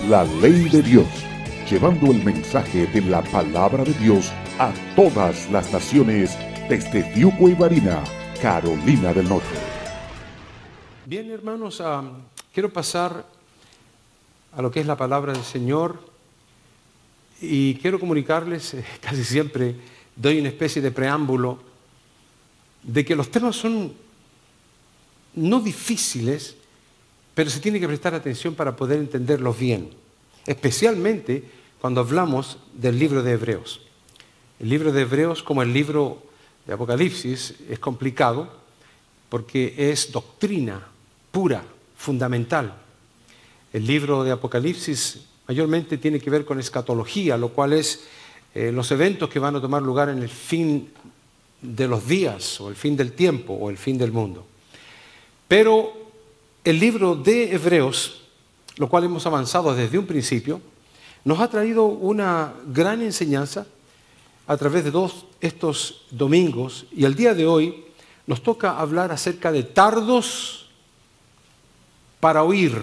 la ley de Dios, llevando el mensaje de la palabra de Dios a todas las naciones desde Fiuco y Varina, Carolina del Norte. Bien, hermanos, quiero pasar a lo que es la palabra del Señor y quiero comunicarles, casi siempre doy una especie de preámbulo, de que los temas son no difíciles, pero se tiene que prestar atención para poder entenderlos bien, especialmente cuando hablamos del libro de Hebreos. El libro de Hebreos, como el libro de Apocalipsis, es complicado porque es doctrina pura, fundamental. El libro de Apocalipsis mayormente tiene que ver con escatología, lo cual es los eventos que van a tomar lugar en el fin de los días, o el fin del tiempo, o el fin del mundo. Pero el libro de Hebreos, lo cual hemos avanzado desde un principio, nos ha traído una gran enseñanza a través de todos estos domingos, y el día de hoy nos toca hablar acerca de tardos para oír.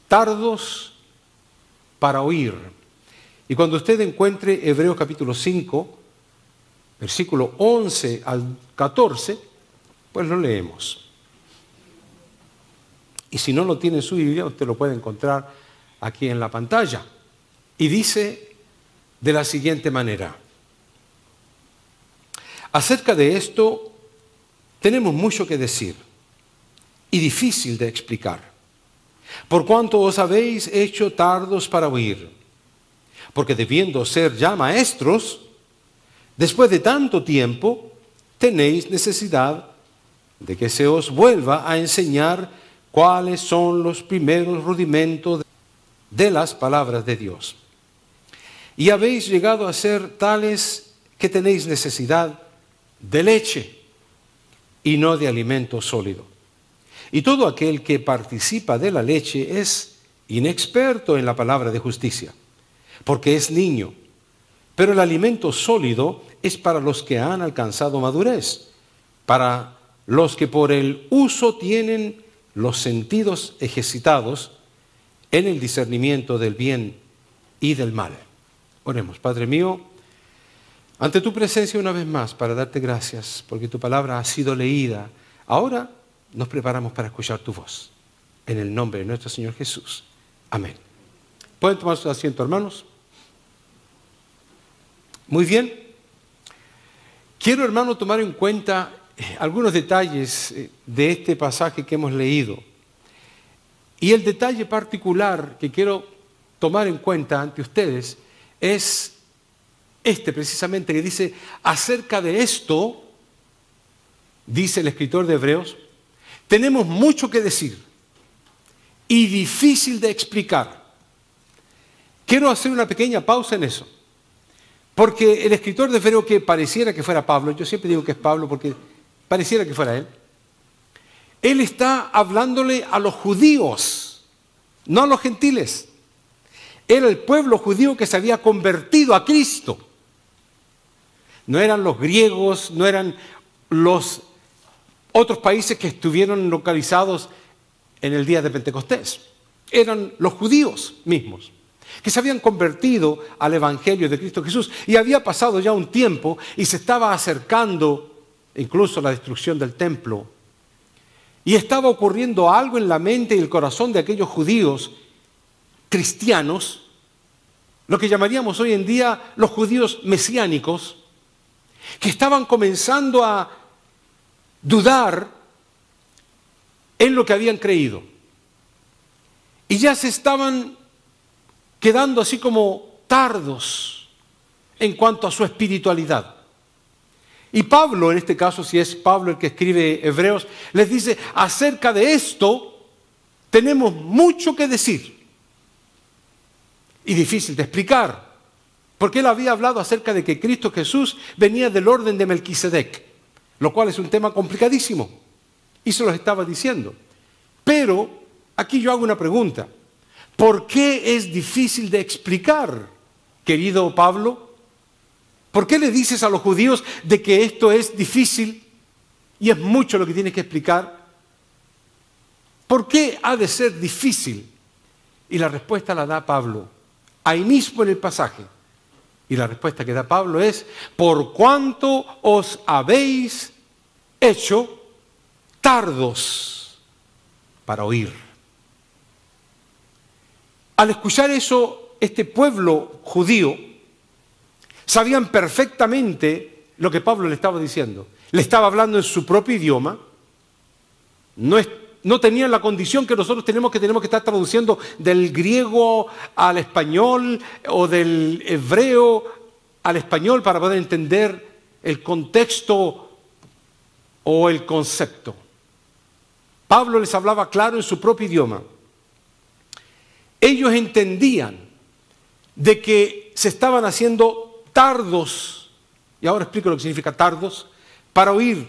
Tardos para oír. Y cuando usted encuentre Hebreos capítulo 5, versículo 11 al 14, pues lo leemos. Y si no lo tiene en su Biblia, usted lo puede encontrar aquí en la pantalla. Y dice de la siguiente manera: acerca de esto tenemos mucho que decir y difícil de explicar, por cuanto os habéis hecho tardos para oír, porque debiendo ser ya maestros, después de tanto tiempo tenéis necesidad de que se os vuelva a enseñar cuáles son los primeros rudimentos de las palabras de Dios. Y habéis llegado a ser tales que tenéis necesidad de leche y no de alimento sólido. Y todo aquel que participa de la leche es inexperto en la palabra de justicia, porque es niño. Pero el alimento sólido es para los que han alcanzado madurez, para los que por el uso tienen los sentidos ejercitados en el discernimiento del bien y del mal. Oremos. Padre mío, ante tu presencia una vez más para darte gracias porque tu palabra ha sido leída. Ahora nos preparamos para escuchar tu voz. En el nombre de nuestro Señor Jesús. Amén. ¿Pueden tomar su asiento, hermanos? Muy bien. Quiero, hermano, tomar en cuenta algunos detalles de este pasaje que hemos leído. Y el detalle particular que quiero tomar en cuenta ante ustedes es este precisamente, que dice: acerca de esto, dice el escritor de Hebreos, tenemos mucho que decir y difícil de explicar. Quiero hacer una pequeña pausa en eso, porque el escritor de Hebreos, que pareciera que fuera Pablo, yo siempre digo que es Pablo porque pareciera que fuera él está hablándole a los judíos, no a los gentiles. Era el pueblo judío que se había convertido a Cristo. No eran los griegos, no eran los otros países que estuvieron localizados en el día de Pentecostés. Eran los judíos mismos, que se habían convertido al Evangelio de Cristo Jesús. Y había pasado ya un tiempo y se estaba acercando incluso la destrucción del templo. Y estaba ocurriendo algo en la mente y el corazón de aquellos judíos cristianos, lo que llamaríamos hoy en día los judíos mesiánicos, que estaban comenzando a dudar en lo que habían creído. Y ya se estaban quedando así como tardos en cuanto a su espiritualidad. Y Pablo, en este caso, si es Pablo el que escribe Hebreos, les dice: acerca de esto tenemos mucho que decir y difícil de explicar, porque él había hablado acerca de que Cristo Jesús venía del orden de Melquisedec, lo cual es un tema complicadísimo, y se los estaba diciendo. Pero aquí yo hago una pregunta: ¿por qué es difícil de explicar, querido Pablo? ¿Por qué le dices a los judíos de que esto es difícil y es mucho lo que tienes que explicar? ¿Por qué ha de ser difícil Y la respuesta la da Pablo, ahí mismo en el pasaje. Y la respuesta que da Pablo es, por cuanto os habéis hecho tardos para oír. Al escuchar eso, este pueblo judío sabían perfectamente lo que Pablo le estaba diciendo. Le estaba hablando en su propio idioma. No tenían la condición que nosotros tenemos que estar traduciendo del griego al español o del hebreo al español para poder entender el contexto o el concepto. Pablo les hablaba claro en su propio idioma. Ellos entendían de que se estaban haciendo tardos, y ahora explico lo que significa tardos, para oír.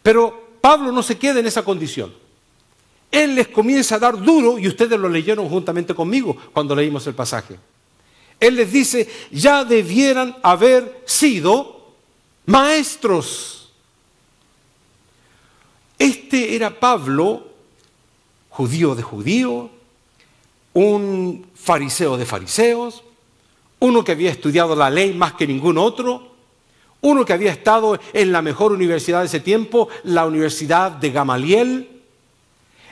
Pero Pablo no se queda en esa condición. Él les comienza a dar duro, y ustedes lo leyeron juntamente conmigo cuando leímos el pasaje. Él les dice, ya debieran haber sido maestros. Este era Pablo, judío de judíos, un fariseo de fariseos, uno que había estudiado la ley más que ningún otro, uno que había estado en la mejor universidad de ese tiempo, la Universidad de Gamaliel.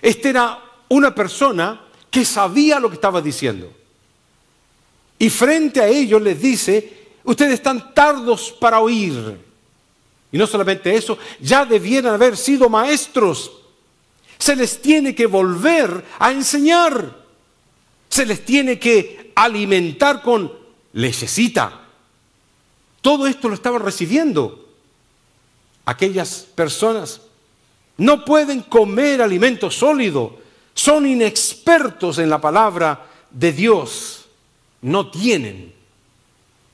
Este era una persona que sabía lo que estaba diciendo. Y frente a ellos les dice, ustedes están tardos para oír. Y no solamente eso, ya debieran haber sido maestros. Se les tiene que volver a enseñar. Se les tiene que alimentar con lechecita. Todo esto lo estaban recibiendo aquellas personas. No pueden comer alimento sólido. Son inexpertos en la palabra de Dios. No tienen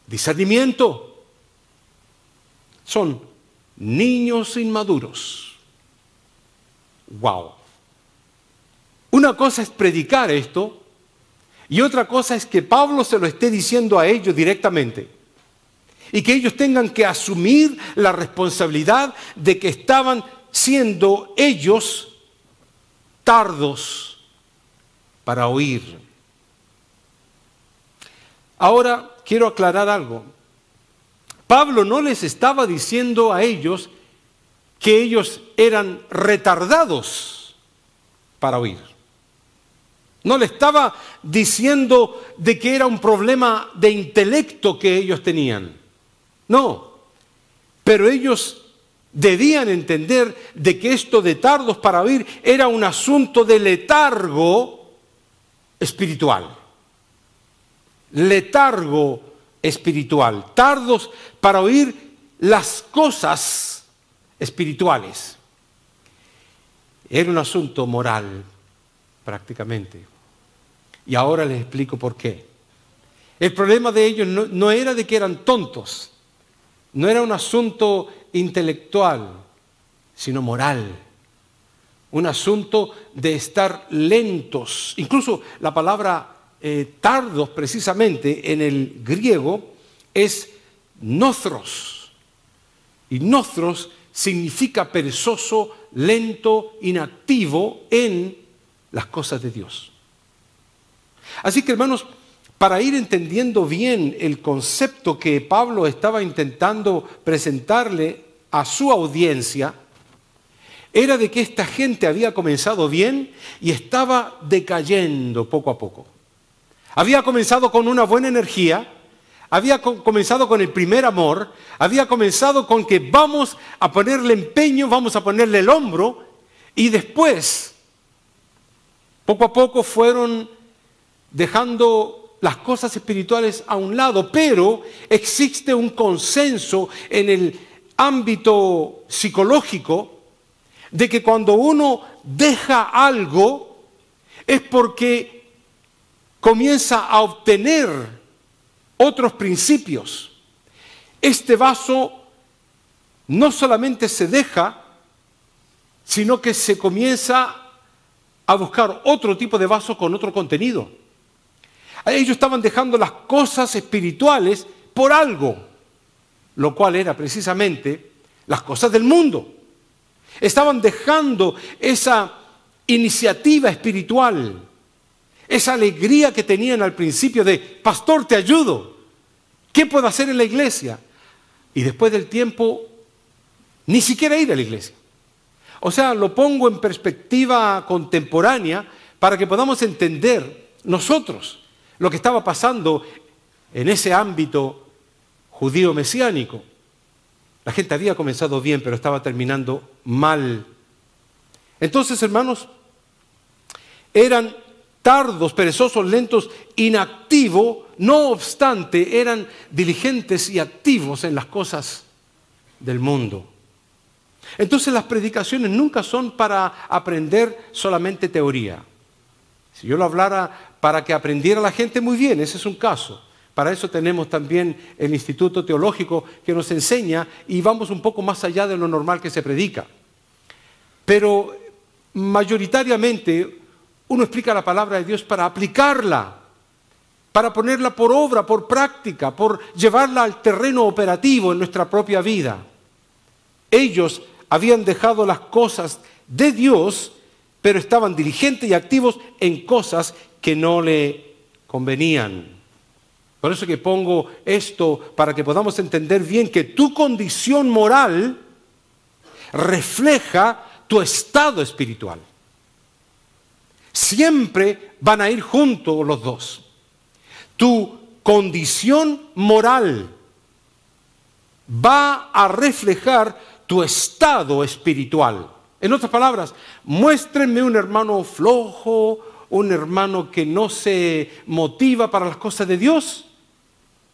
discernimiento. Son niños inmaduros. Wow. Una cosa es predicar esto y otra cosa es que Pablo se lo esté diciendo a ellos directamente y que ellos tengan que asumir la responsabilidad de que estaban siendo ellos tardos para oír. Ahora quiero aclarar algo. Pablo no les estaba diciendo a ellos que ellos eran retardados para oír. No le estaba diciendo de que era un problema de intelecto que ellos tenían. No, pero ellos debían entender de que esto de tardos para oír era un asunto de letargo espiritual. Letargo espiritual, tardos para oír las cosas espirituales. Era un asunto moral, prácticamente. Y ahora les explico por qué. El problema de ellos no era de que eran tontos, no era un asunto intelectual, sino moral. Un asunto de estar lentos. Incluso la palabra tardos, precisamente, en el griego, es nothros. Y nothros significa perezoso, lento, inactivo en las cosas de Dios. Así que, hermanos, para ir entendiendo bien el concepto que Pablo estaba intentando presentarle a su audiencia, era de que esta gente había comenzado bien y estaba decayendo poco a poco. Había comenzado con una buena energía, había comenzado con el primer amor, había comenzado con que vamos a ponerle empeño, vamos a ponerle el hombro, y después, poco a poco fueron dejando las cosas espirituales a un lado, pero existe un consenso en el ámbito psicológico de que cuando uno deja algo es porque comienza a obtener otros principios. Este vaso no solamente se deja, sino que se comienza a buscar otro tipo de vaso con otro contenido. Ellos estaban dejando las cosas espirituales por algo, lo cual era precisamente las cosas del mundo. Estaban dejando esa iniciativa espiritual, esa alegría que tenían al principio de, pastor, te ayudo, ¿qué puedo hacer en la iglesia? Y después del tiempo, ni siquiera ir a la iglesia. O sea, lo pongo en perspectiva contemporánea para que podamos entender nosotros lo que estaba pasando en ese ámbito judío mesiánico. La gente había comenzado bien, pero estaba terminando mal. Entonces, hermanos, eran tardos, perezosos, lentos, inactivos, no obstante, eran diligentes y activos en las cosas del mundo. Entonces, las predicaciones nunca son para aprender solamente teoría. Si yo lo hablara para que aprendiera la gente, muy bien, ese es un caso. Para eso tenemos también el Instituto Teológico que nos enseña y vamos un poco más allá de lo normal que se predica. Pero mayoritariamente uno explica la palabra de Dios para aplicarla, para ponerla por obra, por práctica, por llevarla al terreno operativo en nuestra propia vida. Ellos habían dejado las cosas de Dios, pero estaban diligentes y activos en cosas que no le convenían. Por eso que pongo esto para que podamos entender bien que tu condición moral refleja tu estado espiritual. Siempre van a ir juntos los dos. Tu condición moral va a reflejar tu estado espiritual. En otras palabras, muéstrenme un hermano flojo, un hermano que no se motiva para las cosas de Dios,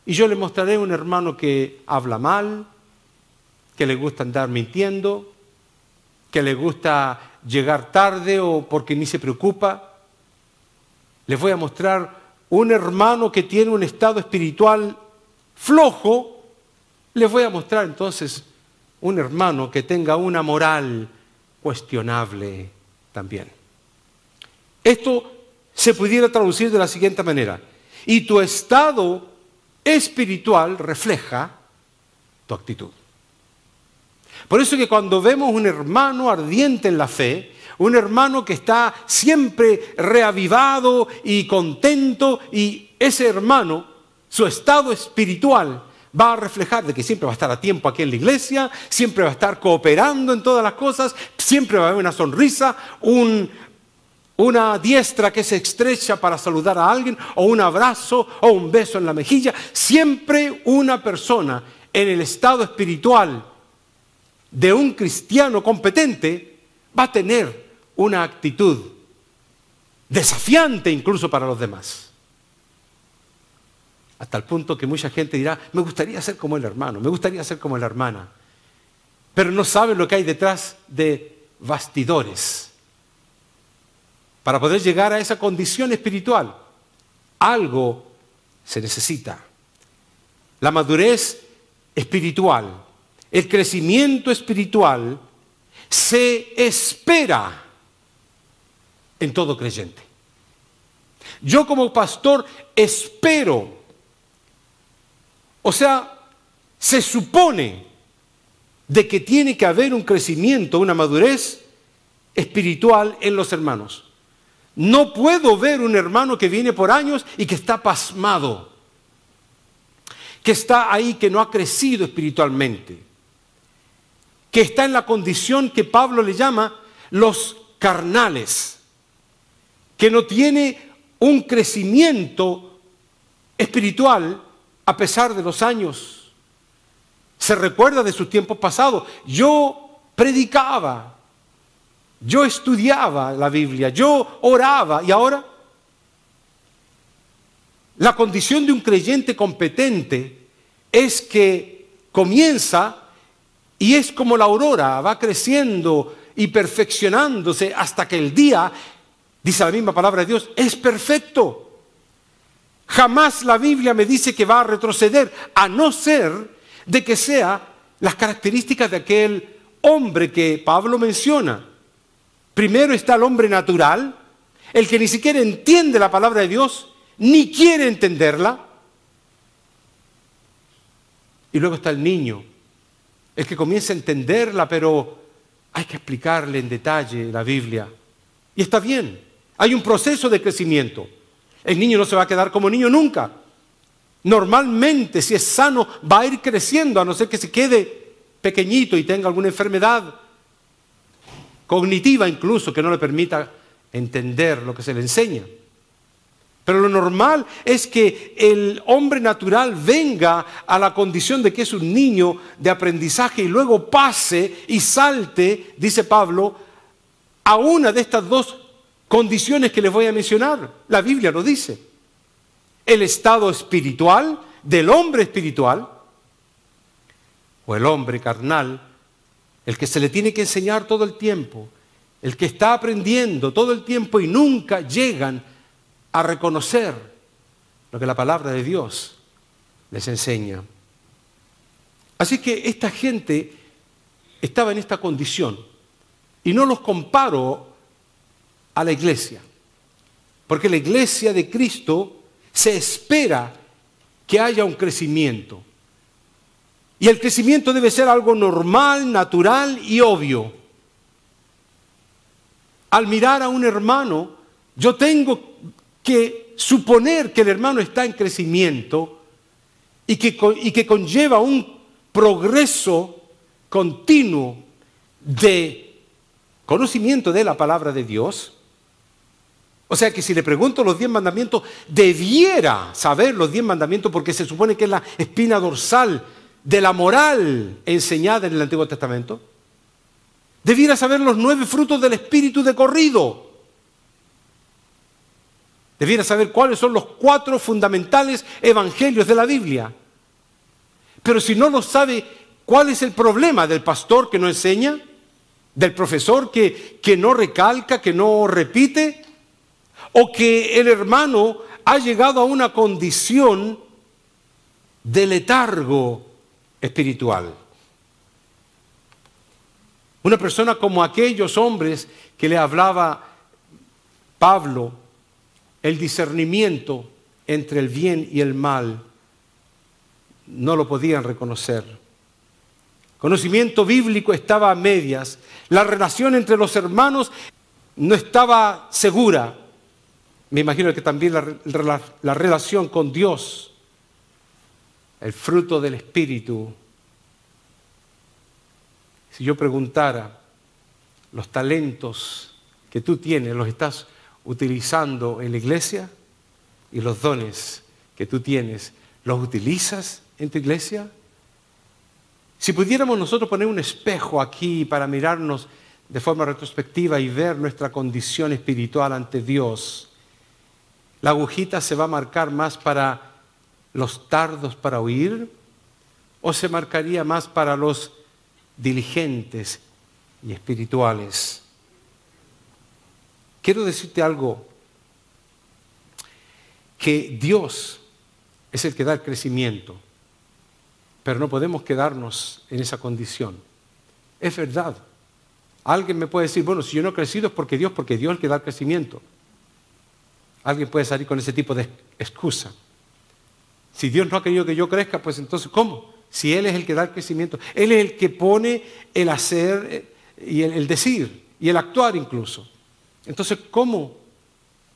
y yo le mostraré un hermano que habla mal, que le gusta andar mintiendo, que le gusta llegar tarde o porque ni se preocupa. Les voy a mostrar un hermano que tiene un estado espiritual flojo. Les voy a mostrar entonces un hermano que tenga una moral cuestionable también. Esto se pudiera traducir de la siguiente manera: y tu estado espiritual refleja tu actitud. Por eso que cuando vemos un hermano ardiente en la fe, un hermano que está siempre reavivado y contento, y ese hermano, su estado espiritual va a reflejar de que siempre va a estar a tiempo aquí en la iglesia, siempre va a estar cooperando en todas las cosas, siempre va a haber una sonrisa, una diestra que se estrecha para saludar a alguien, o un abrazo, o un beso en la mejilla. Siempre una persona en el estado espiritual de un cristiano competente va a tener una actitud desafiante incluso para los demás. Hasta el punto que mucha gente dirá, me gustaría ser como el hermano, me gustaría ser como la hermana. Pero no saben lo que hay detrás de bastidores. Para poder llegar a esa condición espiritual, algo se necesita. La madurez espiritual, el crecimiento espiritual, se espera en todo creyente. Yo como pastor espero, o sea, se supone de que tiene que haber un crecimiento, una madurez espiritual en los hermanos. No puedo ver un hermano que viene por años y que está pasmado, que está ahí, que no ha crecido espiritualmente, que está en la condición que Pablo le llama los carnales, que no tiene un crecimiento espiritual a pesar de los años. Se recuerda de sus tiempos pasados. Yo predicaba, yo estudiaba la Biblia, yo oraba, y ahora la condición de un creyente competente es que comienza y es como la aurora, va creciendo y perfeccionándose hasta que el día, dice la misma palabra de Dios, es perfecto. Jamás la Biblia me dice que va a retroceder, a no ser de que sea las características de aquel hombre que Pablo menciona. Primero está el hombre natural, el que ni siquiera entiende la palabra de Dios, ni quiere entenderla. Y luego está el niño, el que comienza a entenderla, pero hay que explicarle en detalle la Biblia. Y está bien, hay un proceso de crecimiento. El niño no se va a quedar como niño nunca. Normalmente, si es sano, va a ir creciendo, a no ser que se quede pequeñito y tenga alguna enfermedad cognitiva incluso, que no le permita entender lo que se le enseña. Pero lo normal es que el hombre natural venga a la condición de que es un niño de aprendizaje y luego pase y salte, dice Pablo, a una de estas dos condiciones que les voy a mencionar. La Biblia lo dice. El estado espiritual del hombre espiritual o el hombre carnal, el que se le tiene que enseñar todo el tiempo, el que está aprendiendo todo el tiempo y nunca llegan a reconocer lo que la palabra de Dios les enseña. Así que esta gente estaba en esta condición y no los comparo a la iglesia, porque la iglesia de Cristo se espera que haya un crecimiento. Y el crecimiento debe ser algo normal, natural y obvio. Al mirar a un hermano, yo tengo que suponer que el hermano está en crecimiento y que conlleva un progreso continuo de conocimiento de la palabra de Dios. O sea que si le pregunto los 10 mandamientos, debiera saber los 10 mandamientos porque se supone que es la espina dorsal de la moral enseñada en el Antiguo Testamento. Debiera saber los 9 frutos del Espíritu de corrido. Debiera saber cuáles son los 4 fundamentales evangelios de la Biblia. Pero si no lo sabe, ¿cuál es el problema del pastor que no enseña? ¿Del profesor que no recalca, que no repite? ¿O que el hermano ha llegado a una condición de letargo espiritual? Una persona como aquellos hombres que le hablaba Pablo, el discernimiento entre el bien y el mal, no lo podían reconocer. Conocimiento bíblico estaba a medias. La relación entre los hermanos no estaba segura. Me imagino que también la relación con Dios, el fruto del Espíritu. Si yo preguntara, los talentos que tú tienes, ¿los estás utilizando en la iglesia? Y los dones que tú tienes, ¿los utilizas en tu iglesia? Si pudiéramos nosotros poner un espejo aquí para mirarnos de forma retrospectiva y ver nuestra condición espiritual ante Dios, ¿la agujita se va a marcar más para los tardos para oír o se marcaría más para los diligentes y espirituales? Quiero decirte algo, que Dios es el que da el crecimiento, pero no podemos quedarnos en esa condición. Es verdad. Alguien me puede decir, bueno, si yo no he crecido es porque Dios es el que da el crecimiento. Alguien puede salir con ese tipo de excusa. Si Dios no ha querido que yo crezca, pues entonces, ¿cómo? Si Él es el que da el crecimiento. Él es el que pone el hacer y el decir y el actuar incluso. Entonces, ¿cómo?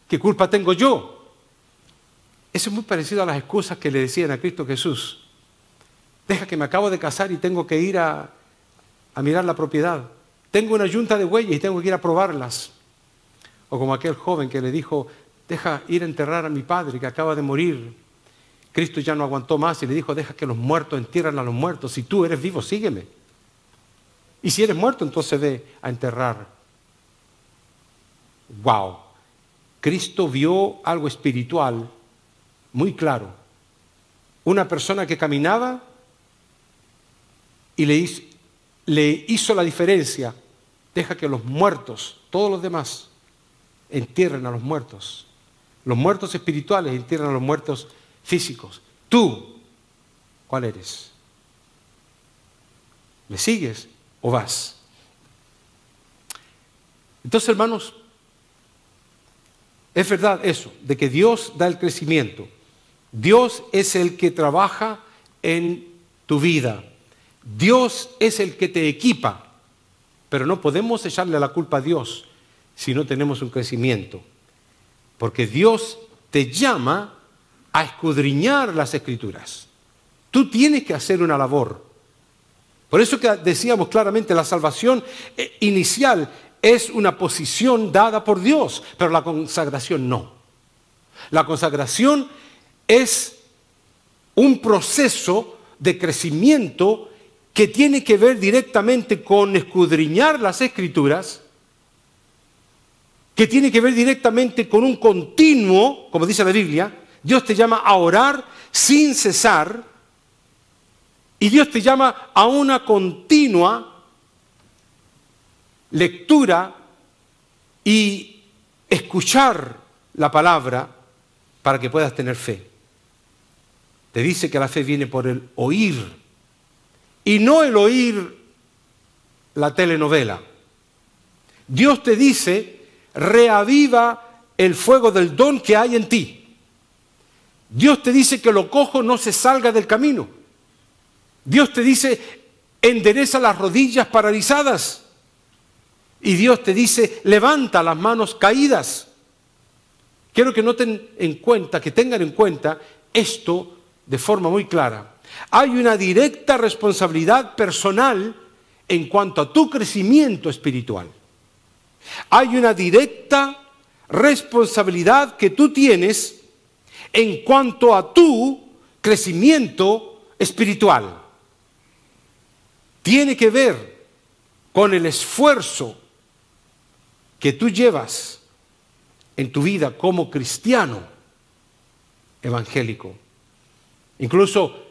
¿Qué culpa tengo yo? Eso es muy parecido a las excusas que le decían a Cristo Jesús. Deja que me acabo de casar y tengo que ir a mirar la propiedad. Tengo una yunta de bueyes y tengo que ir a probarlas. O como aquel joven que le dijo, deja ir a enterrar a mi padre que acaba de morir. Cristo ya no aguantó más y le dijo, deja que los muertos entierren a los muertos. Si tú eres vivo, sígueme. Y si eres muerto, entonces ve a enterrar. ¡Wow! Cristo vio algo espiritual muy claro. Una persona que caminaba y le hizo la diferencia. Deja que los muertos, todos los demás, entierren a los muertos. Los muertos espirituales entierran a los muertos físicos. Tú, ¿cuál eres? ¿Me sigues o vas? Entonces, hermanos, es verdad eso, de que Dios da el crecimiento. Dios es el que trabaja en tu vida. Dios es el que te equipa. Pero no podemos echarle la culpa a Dios si no tenemos un crecimiento. Porque Dios te llama a escudriñar las Escrituras. Tú tienes que hacer una labor. Por eso que decíamos claramente, la salvación inicial es una posición dada por Dios, pero la consagración no. La consagración es un proceso de crecimiento que tiene que ver directamente con escudriñar las Escrituras, que tiene que ver directamente con un continuo, como dice la Biblia. Dios te llama a orar sin cesar y Dios te llama a una continua lectura y escuchar la palabra para que puedas tener fe. Te dice que la fe viene por el oír y no el oír la telenovela. Dios te dice: reaviva el fuego del don que hay en ti. Dios te dice que lo cojo no se salga del camino. Dios te dice: endereza las rodillas paralizadas. Y Dios te dice: levanta las manos caídas. Quiero que noten en cuenta, que tengan en cuenta esto de forma muy clara. Hay una directa responsabilidad personal en cuanto a tu crecimiento espiritual. Hay una directa responsabilidad que tú tienes en cuanto a tu crecimiento espiritual. Tiene que ver con el esfuerzo que tú llevas en tu vida como cristiano evangélico. Incluso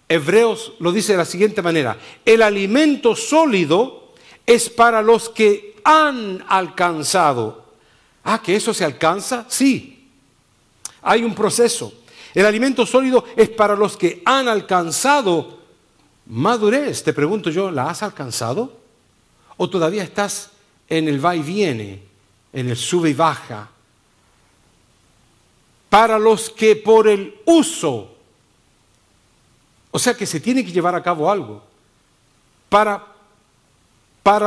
Hebreos lo dice de la siguiente manera: el alimento sólido es para los que han alcanzado. ¿Que eso se alcanza? Sí. Hay un proceso. El alimento sólido es para los que han alcanzado madurez. Te pregunto yo, ¿la has alcanzado? ¿O todavía estás en el va y viene, en el sube y baja? Para los que por el uso, o sea que se tiene que llevar a cabo algo, para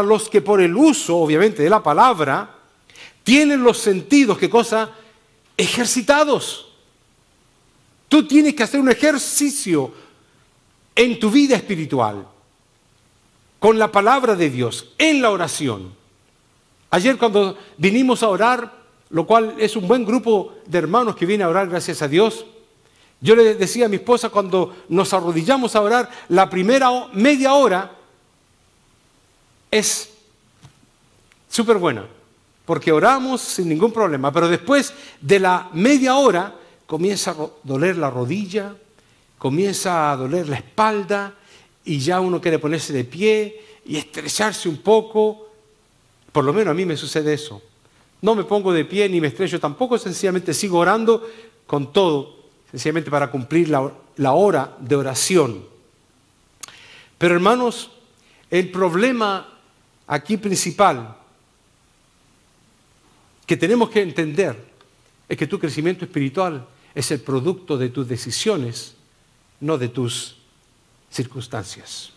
los que por el uso, obviamente, de la palabra, tienen los sentidos, ¿qué cosa? Ejercitados. Tú tienes que hacer un ejercicio en tu vida espiritual, con la palabra de Dios, en la oración. Ayer cuando vinimos a orar, lo cual es un buen grupo de hermanos que viene a orar, gracias a Dios, yo le decía a mi esposa, cuando nos arrodillamos a orar, la primera media hora es súper buena, porque oramos sin ningún problema, pero después de la media hora comienza a doler la rodilla, comienza a doler la espalda y ya uno quiere ponerse de pie y estrecharse un poco. Por lo menos a mí me sucede eso. No me pongo de pie ni me estrecho tampoco, sencillamente sigo orando con todo, sencillamente para cumplir la hora de oración. Pero hermanos, el problema aquí principal que tenemos que entender es que tu crecimiento espiritual es el producto de tus decisiones, no de tus circunstancias.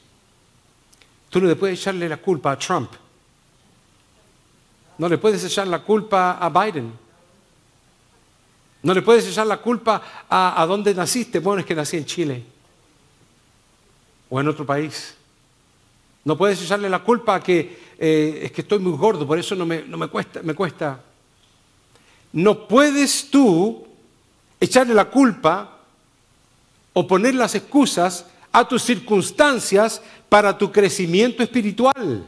Tú no le puedes echarle la culpa a Trump. No le puedes echar la culpa a Biden. No le puedes echar la culpa a dónde naciste. Bueno, es que nací en Chile o en otro país. No puedes echarle la culpa a que es que estoy muy gordo, por eso no me cuesta. No puedes tú echarle la culpa o poner las excusas a tus circunstancias para tu crecimiento espiritual.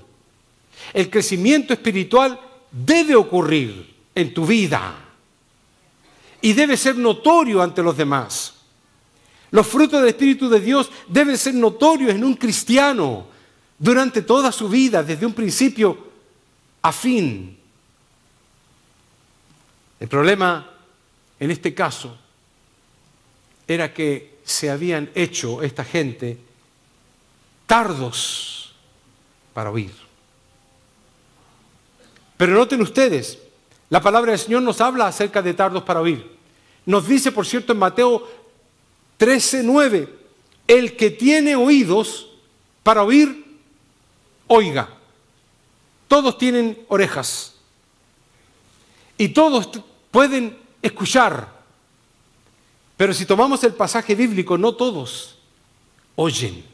El crecimiento espiritual debe ocurrir en tu vida y debe ser notorio ante los demás. Los frutos del Espíritu de Dios deben ser notorios en un cristiano durante toda su vida, desde un principio a fin. El problema en este caso era que se habían hecho esta gente tardos para oír. Pero noten ustedes, la palabra del Señor nos habla acerca de tardos para oír. Nos dice, por cierto, en Mateo 13:9, el que tiene oídos para oír, oiga. Todos tienen orejas y todos pueden escuchar. Pero si tomamos el pasaje bíblico, no todos oyen.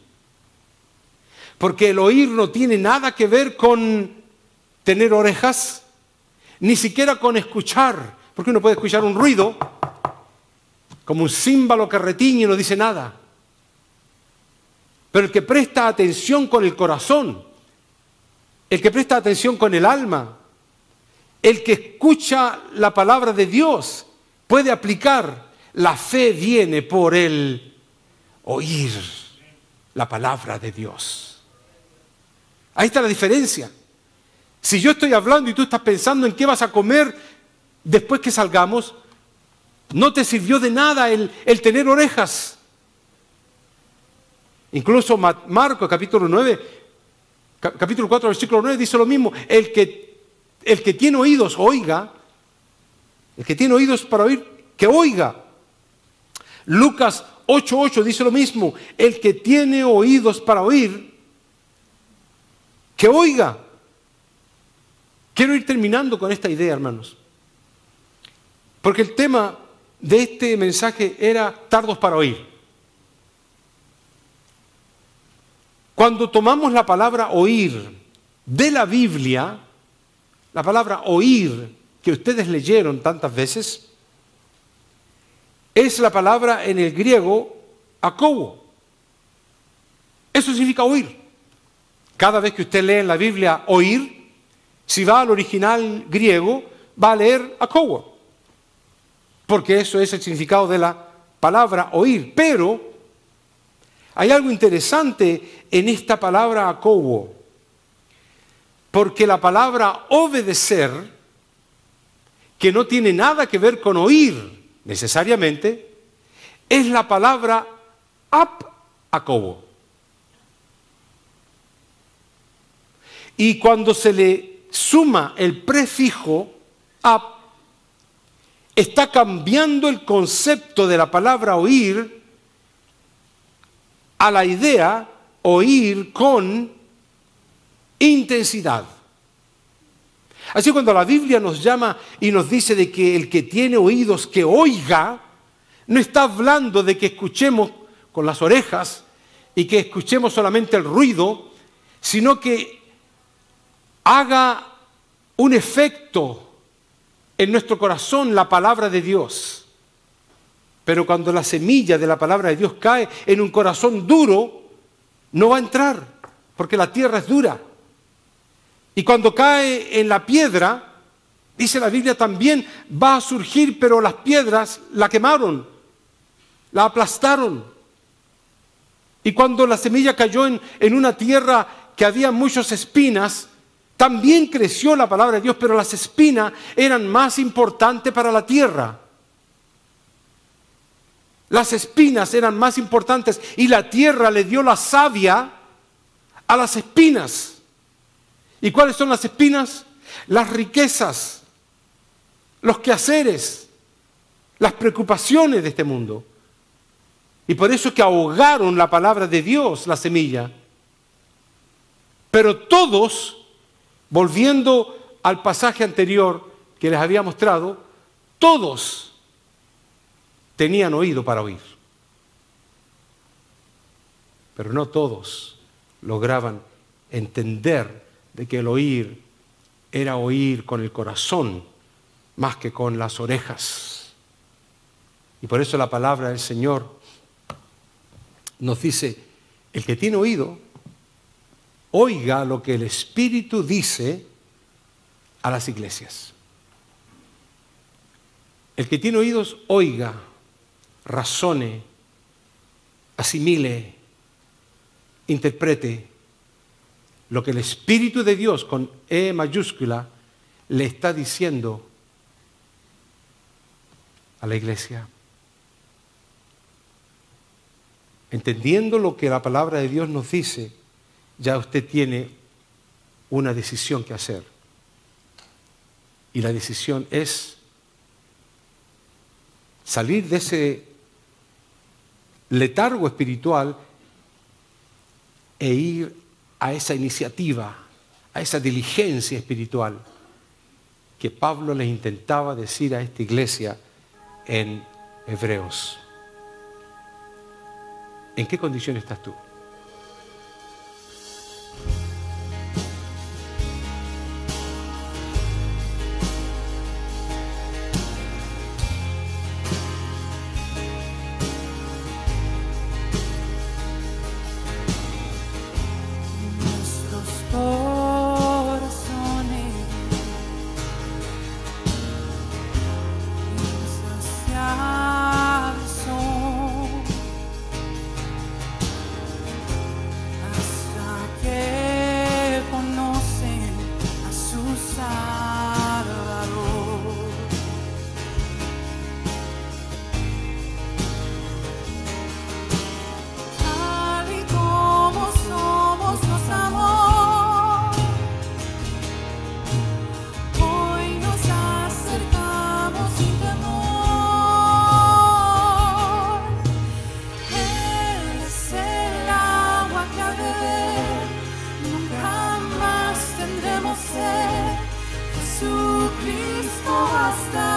Porque el oír no tiene nada que ver con tener orejas, ni siquiera con escuchar. Porque uno puede escuchar un ruido, como un címbalo que retiñe y no dice nada. Pero el que presta atención con el corazón, el que presta atención con el alma, el que escucha la palabra de Dios, puede aplicar. La fe viene por el oír la palabra de Dios. Ahí está la diferencia. Si yo estoy hablando y tú estás pensando en qué vas a comer después que salgamos, no te sirvió de nada el tener orejas. Incluso Marcos capítulo 4, versículo 9 dice lo mismo. El que tiene oídos, oiga. El que tiene oídos para oír, que oiga. Lucas 8:8 dice lo mismo. El que tiene oídos para oír, que oiga. Quiero ir terminando con esta idea, hermanos. Porque el tema de este mensaje era tardos para oír. Cuando tomamos la palabra oír de la Biblia, la palabra oír que ustedes leyeron tantas veces, es la palabra en el griego akobo. Eso significa oír. Cada vez que usted lee en la Biblia oír, si va al original griego, va a leer akobo. Porque eso es el significado de la palabra oír. Pero hay algo interesante en esta palabra akobo. Porque la palabra obedecer, que no tiene nada que ver con oír necesariamente, es la palabra akobo. Y cuando se le suma el prefijo ap, está cambiando el concepto de la palabra oír a la idea oír con intensidad. Así cuando la Biblia nos llama y nos dice de que el que tiene oídos que oiga, no está hablando de que escuchemos con las orejas y que escuchemos solamente el ruido, sino que haga un efecto en nuestro corazón la palabra de Dios. Pero cuando la semilla de la palabra de Dios cae en un corazón duro, no va a entrar, porque la tierra es dura. Y cuando cae en la piedra, dice la Biblia también, va a surgir, pero las piedras la quemaron, la aplastaron. Y cuando la semilla cayó en una tierra que había muchas espinas, también creció la palabra de Dios, pero las espinas eran más importantes para la tierra. Las espinas eran más importantes y la tierra le dio la savia a las espinas. ¿Y cuáles son las espinas? Las riquezas, los quehaceres, las preocupaciones de este mundo. Y por eso es que ahogaron la palabra de Dios, la semilla. Pero todos, volviendo al pasaje anterior que les había mostrado, todos tenían oído para oír. Pero no todos lograban entender de que el oír era oír con el corazón más que con las orejas. Y por eso la palabra del Señor nos dice, el que tiene oído, oiga lo que el Espíritu dice a las iglesias. El que tiene oídos, oiga, razone, asimile, interprete lo que el Espíritu de Dios con E mayúscula le está diciendo a la iglesia. Entendiendo lo que la palabra de Dios nos dice, ya usted tiene una decisión que hacer. Y la decisión es salir de ese letargo espiritual e ir a esa iniciativa, a esa diligencia espiritual que Pablo les intentaba decir a esta iglesia en Hebreos. ¿En qué condición estás tú? Jesucristo basta.